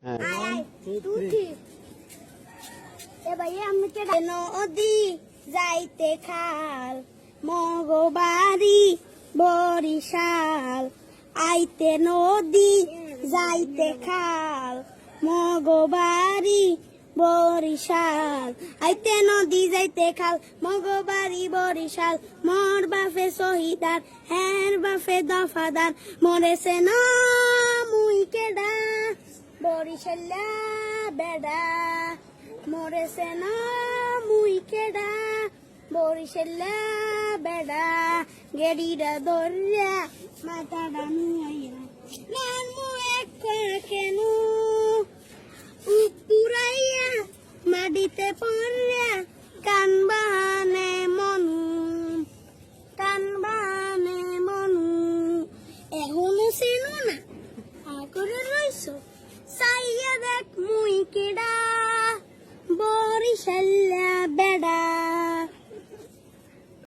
হ্যাঁ। নদী যাইতে খাল মগবাড়ি বরিশাল আইতে নদী যাইতে খাল মগবাড়ি বরিশাল আইতে নদী যাইতে খাল মগবাড়ি বরিশাল মোর বাপে শহীদার হের বাপে দফাদার মরেছে না মুই কেডা বরিশাল্লা বেডা মরেছে না মুই কেডা বরিশাল্লা বেডা গেড়িরা দরিয়া মাথাটা নুয়াইয়া নান মু এক কেন পুরাইয়া মাটিতে পড়িয়া কান বাহানে মনু এখনো চেনো না আগরে রইছ চাইয়া দেখ মুই কেডা বরিশাল্লা বেডা।